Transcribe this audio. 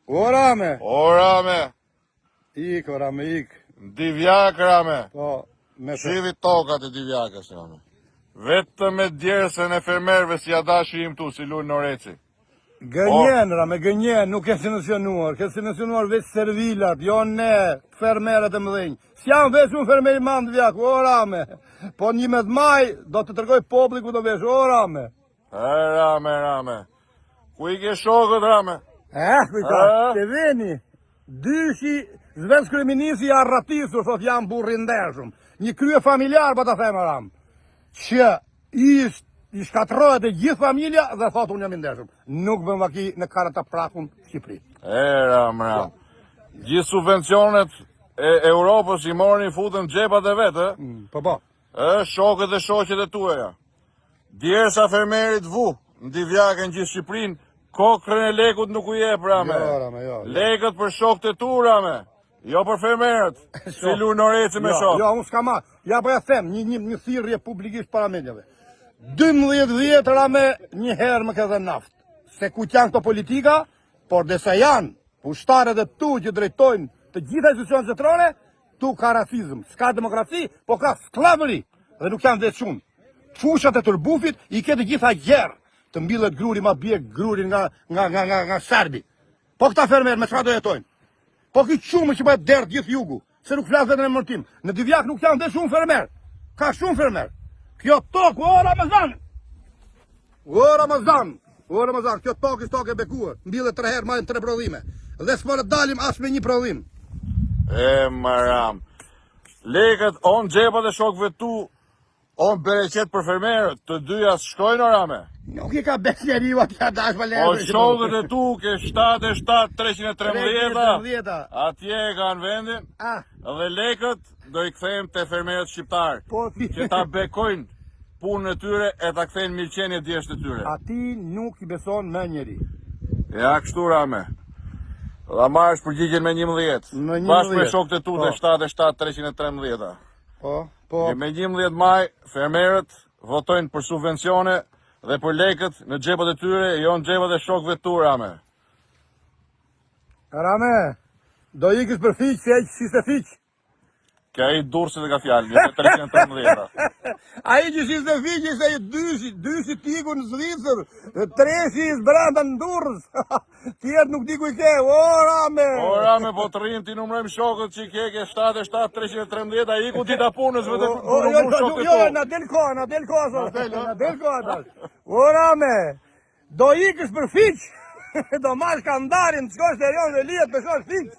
O Rame. O Rame. Ik, o Rame, ik. Divjak, Rame. Po, me të... Shivi tokat e divjakës, Rame. Vetëm me djersën e fermerëve si adashi im tu, si Lul Noreci. Gënjen, Rame, gënjen, nuk e sinësionuar. Ke sinësionuar veç servilat, jo ne, fermerët e mëdhenj. S'jam veç unë fermeri mandë vjak, o Rame. Po 11 maj, do të tërgoj popli ku do vesh, o Rame. Rame. Ku i ke shokët, Rame? Kujta, të veni. Dyshi, zvenës kryeminisi arratisur, thot jam burri ndershëm. Një krye familjar, po të themë, Rame. Që i shkatrohet e gjithë familja dhe thot unë jam i ndershëm. Nuk bëm vaki në karata prakun Shqipëri. Ram. Gjithë subvencionet e Europës i morin futën xhepat e vetë, Po. Shokët dhe shoqet e tuaja. Djersa fermerit vu, në Divjakën gjithë Shqipërinë, kokrën e lekut nuk u jep, Rame. Jo. Lekët për shokët e tu, Rame. Jo për fermerët, si Lul Noreci me shokë. Jo, unë s'ka ma. Ja po ja them, një thirrje publikisht para mediave. 12 vjetë, Rame, një herë më ke dhe naftë. Se ku janë këto politika, por dhe se janë ushtarët e tu që drejtojnë të gjitha institucionet zetrore, tu ka racizëm, s'ka demokraci, po ka sklavëri, dhe nuk janë dhe shumë. Fushat e tërbufit i ke të gjitha gjerë, të mbillet gruri ma bje gruri nga Serbi. Po këta fermerë me çfarë do jetojnë? Po këtë shumë që bëhet derë gjithë jugu, se nuk flasë vetëm në mërtim. Në Divjak nuk janë dhe shumë fermerë, ka shumë fermerë. Kjo tokë, o Ramazan, kjo tokë ishtë tokë e bekuar, mbillet 3 herë majnë 3 prodhime. Dhe s'po në dalim as me 1 prodhim. Maram. Lekët, on xhepat e shokëve tu, on bereqet për fermerët, të dyja shkojnë, o Rame? Nuk i ka besjeri u atja dash për lërë. O shokët e tu, ke 77-313, atje e kanë vendin, dhe lekët do i kthejmë të fermerët shqiptarë, që ta bekojnë punën e tyre e ta kthejnë mirëqenie djesht e tyre. Ati nuk i beson me njeri. Ja, kështu, Rame. Dha marrësh përgjigjen me 11. Bashkë me shokët e tu dhe 77-313. Po. Me 11 maj, fermerët votojnë për subvencione dhe për lekët në xhepat e tyre, jo në xhepat e shokëve tu, Rame. Rame, do ikës për fiqë, se e që si se fiqë. Kja i dursit dhe ka fjallë, një 313. A i që si se fiqë, se i dyshi tiku në Zvicër, treshi i zbranda në durës. Tjertë nuk diku i ke, o Rame, po të rrinë ti numrojmë shokët që i ke 77-313, a i ku ti ta punës vëtë shokët e Jo, na del koha, o Rame, do ikës për fiqë, do marrë kandarin, të shkosh të rion dhe lijet, të shkosh fiqë.